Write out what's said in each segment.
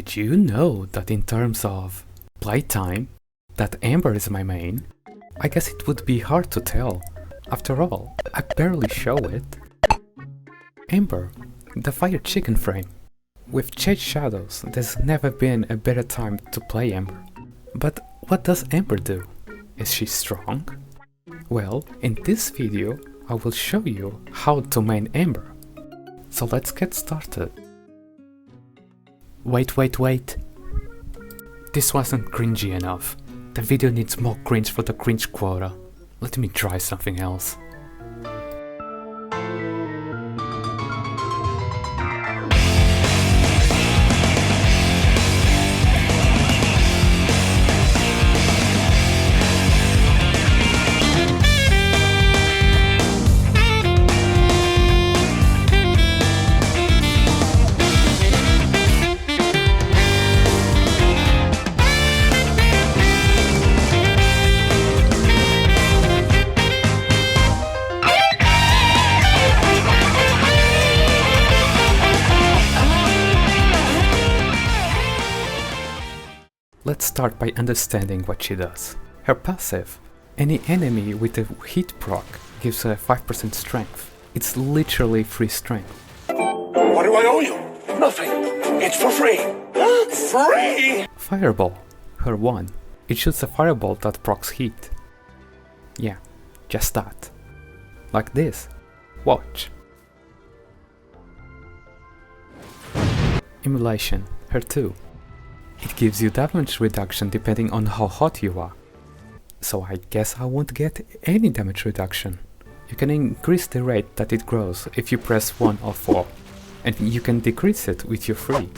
Did you know that in terms of playtime, that Ember is my main? I guess it would be hard to tell. After all, I barely show it. Ember, the fire chicken frame. With Jade Shadows, there's never been a better time to play Ember. But what does Ember do? Is she strong? Well, in this video, I will show you how to main Ember. So let's get started. Wait. This wasn't cringy enough. The video needs more cringe for the cringe quota. Let me try something else. Let's start by understanding what she does. Her passive. Any enemy with a hit proc gives her 5% strength. It's literally free strength. What do I owe you? Nothing. It's for free. Free! Fireball. Her 1. It shoots a fireball that procs heat. Yeah, just that. Like this. Watch. Immolation. Her 2. It gives you damage reduction depending on how hot you are. So I guess I won't get any damage reduction. You can increase the rate that it grows if you press 1 or 4, and you can decrease it with your 3.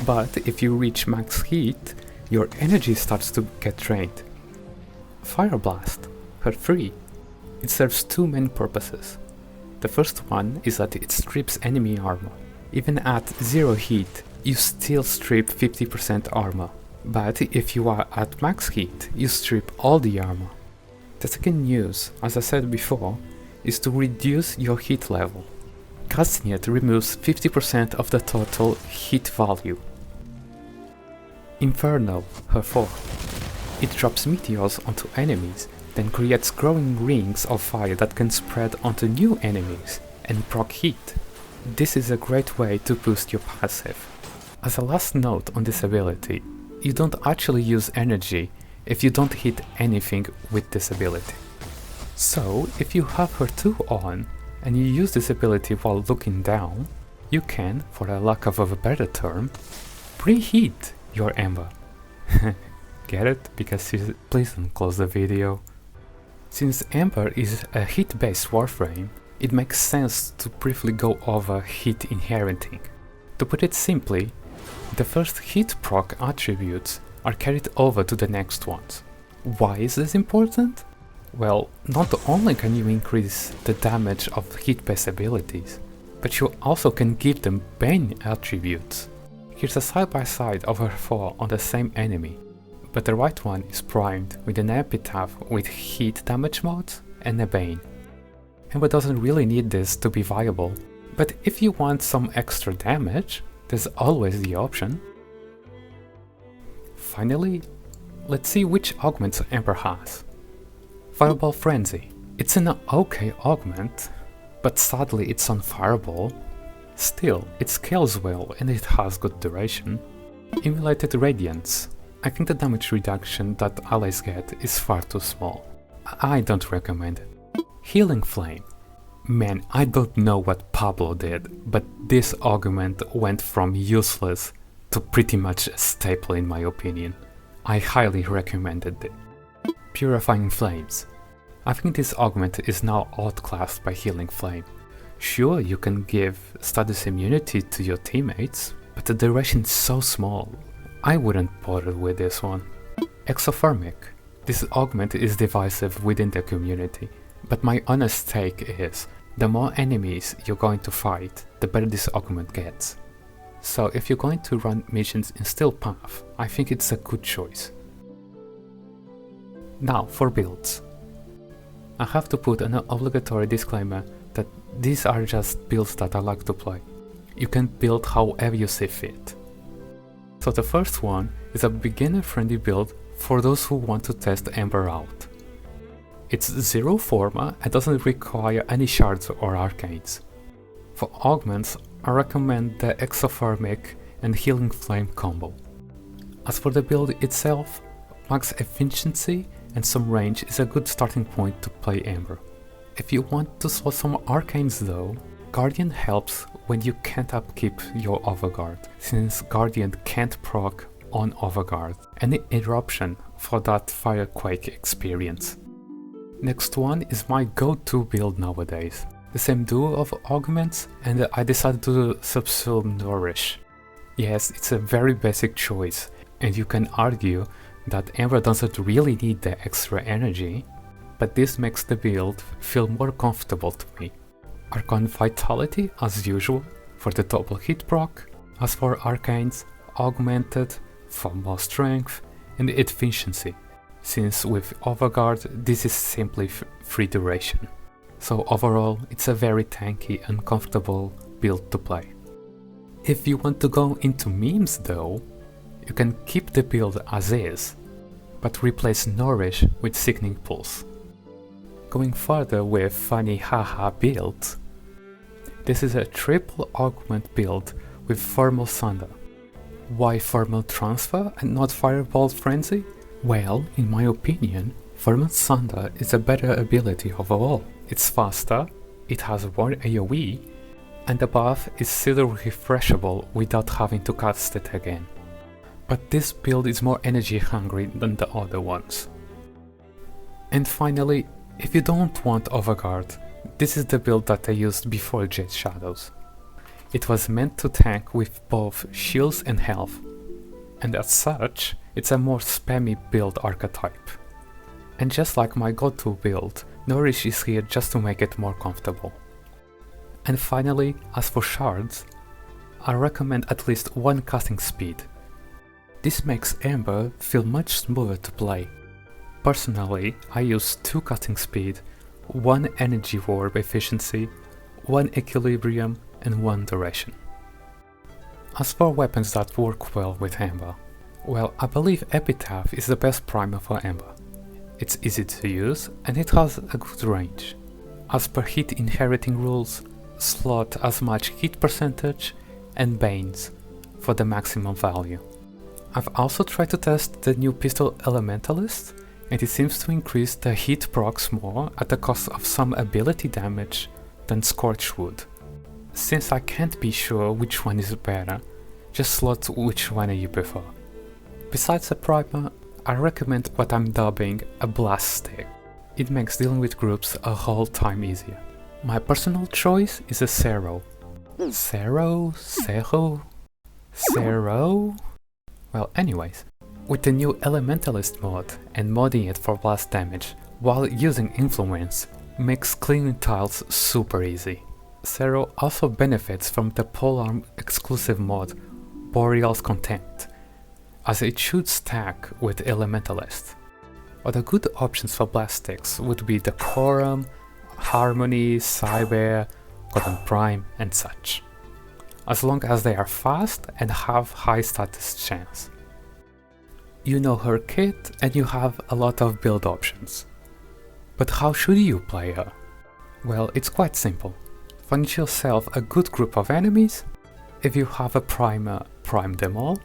But if you reach max heat, your energy starts to get drained. Fire Blast, her 3. It serves two main purposes. The first one is that it strips enemy armor. Even at 0 heat, you still strip 50% armor, but if you are at max heat, you strip all the armor. The second use, as I said before, is to reduce your heat level. Casting it removes 50% of the total heat value. Inferno, her 4. It drops meteors onto enemies, then creates growing rings of fire that can spread onto new enemies and proc heat. This is a great way to boost your passive. As a last note on this ability, you don't actually use energy if you don't hit anything with this ability. So, if you have her 2 on, and you use this ability while looking down, you can, for a lack of a better term, preheat your Ember. Get it? Because please don't close the video. Since Ember is a hit-based Warframe, it makes sense to briefly go over hit inheriting. To put it simply, the first hit proc attributes are carried over to the next ones. Why is this important? Well, not only can you increase the damage of hit-based abilities, but you also can give them Bane attributes. Here's a side-by-side of her 4 on the same enemy, but the right one is primed with an epitaph with hit damage modes and a Bane. Ember doesn't really need this to be viable, but if you want some extra damage, there's always the option. Finally, let's see which augments Ember has. Fireball Frenzy. It's an okay augment, but sadly it's on Fireball. Still, it scales well and it has good duration. Immolated Radiance. I think the damage reduction that allies get is far too small. I don't recommend it. Healing Flame. Man, I don't know what Pablo did, but this augment went from useless to pretty much a staple in my opinion. I highly recommended it. Purifying Flames. I think this augment is now outclassed by Healing Flame. Sure, you can give status immunity to your teammates, but the duration is so small. I wouldn't bother with this one. Exothermic. This augment is divisive within the community, but my honest take is, the more enemies you're going to fight, the better this augment gets. So if you're going to run missions in Steel Path, I think it's a good choice. Now for builds. I have to put an obligatory disclaimer that these are just builds that I like to play. You can build however you see fit. So the first one is a beginner-friendly build for those who want to test Ember out. It's zero forma and doesn't require any shards or arcanes. For augments, I recommend the Exothermic and Healing Flame combo. As for the build itself, max efficiency and some range is a good starting point to play Ember. If you want to slow some arcanes though, Guardian helps when you can't upkeep your Overguard, since Guardian can't proc on Overguard, any eruption for that Firequake experience. Next one is my go-to build nowadays. The same duo of augments, and I decided to subsume Nourish. Yes, it's a very basic choice, and you can argue that Ember doesn't really need the extra energy, but this makes the build feel more comfortable to me. Arcane Vitality as usual for the double hit proc. As for arcanes, augmented for more strength and efficiency, since with Overguard this is simply free duration. So overall it's a very tanky and comfortable build to play. If you want to go into memes though, you can keep the build as is, but replace Nourish with Sickening Pulse. Going further with funny haha builds, this is a triple augment build with Thermal Thunder. Why Thermal Transfer and not Fireball Frenzy? Well, in my opinion, Thermal Thunder is a better ability overall. It's faster, it has more AoE, and the buff is still refreshable without having to cast it again. But this build is more energy hungry than the other ones. And finally, if you don't want Overguard, this is the build that I used before Jade Shadows. It was meant to tank with both shields and health, and as such, it's a more spammy build archetype. And just like my go-to build, Nourish is here just to make it more comfortable. And finally, as for shards, I recommend at least one casting speed. This makes Ember feel much smoother to play. Personally, I use 2 casting speed, 1 energy warp efficiency, 1 equilibrium and 1 duration. As for weapons that work well with Ember, well, I believe Epitaph is the best primer for Ember. It's easy to use and it has a good range. As per hit inheriting rules, slot as much hit percentage and Banes for the maximum value. I've also tried to test the new pistol Elementalist, and it seems to increase the hit procs more at the cost of some ability damage than Scorch would. Since I can't be sure which one is better, just slot which one you prefer. Besides the primer, I recommend what I'm dubbing a blast stick. It makes dealing with groups a whole time easier. My personal choice is a Zero. Zero? Well, anyways, with the new Elementalist mod and modding it for blast damage while using influence makes cleaning tiles super easy. Zero also benefits from the polearm exclusive mod Boreal's Contempt, as it should stack with Elementalist. Other good options for blast sticks would be the Quorum, Harmony, Cyber, Cotton Prime and such, as long as they are fast and have high status chance. You know her kit and you have a lot of build options. But how should you play her? Well, it's quite simple. Find yourself a good group of enemies. If you have a primer, prime them all,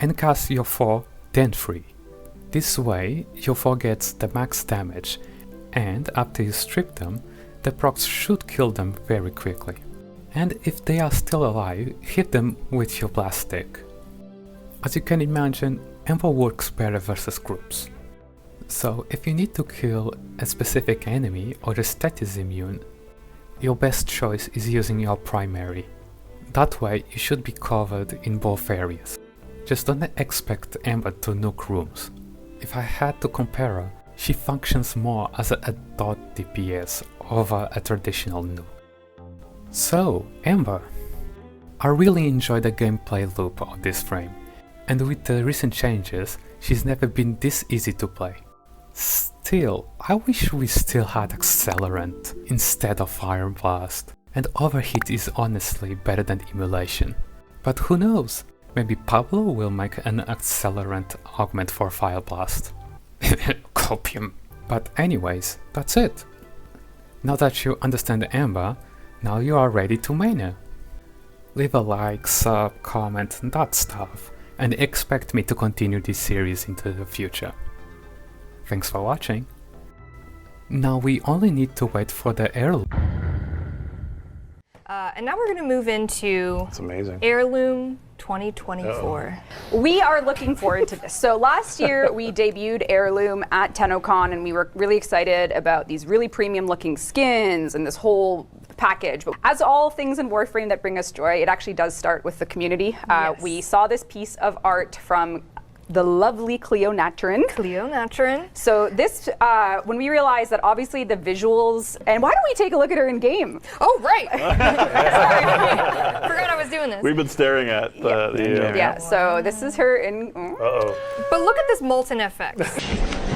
and cast your 4, then 3. This way, your 4 gets the max damage, and after you strip them, the procs should kill them very quickly. And if they are still alive, hit them with your blast stick. As you can imagine, Ember works better versus groups. So if you need to kill a specific enemy or the stat is immune, your best choice is using your primary. That way you should be covered in both areas. Just don't expect Ember to nuke rooms. If I had to compare her, she functions more as a dot DPS over a traditional nuke. So, Ember. I really enjoy the gameplay loop of this frame, and with the recent changes, she's never been this easy to play. Still, I wish we still had Accelerant instead of Fire Blast, and Overheat is honestly better than Emulation. But who knows, Maybe Pablo will make an accelerant augment for Fire Blast. Copium. But anyways, that's it. Now that you understand Ember, now you are ready to main her. Leave a like, sub, comment, and that stuff, and expect me to continue this series into the future. Thanks for watching. Now we only need to wait for the heirloom. And now we're going to move into That's amazing. Heirloom 2024. We are looking forward to this. So last year we debuted Heirloom at TennoCon, and we were really excited about these really premium looking skins and this whole package. But as all things in Warframe that bring us joy, it actually does start with the community. Yes. We saw this piece of art from the lovely Cleo Natrin. Cleo Natrin. So this, when we realized that obviously the visuals, and why don't we take a look at her in game? Oh, right. Sorry. Forgot I was doing this. We've been staring at the Yeah, so this is her in. Uh-oh. But look at this molten FX.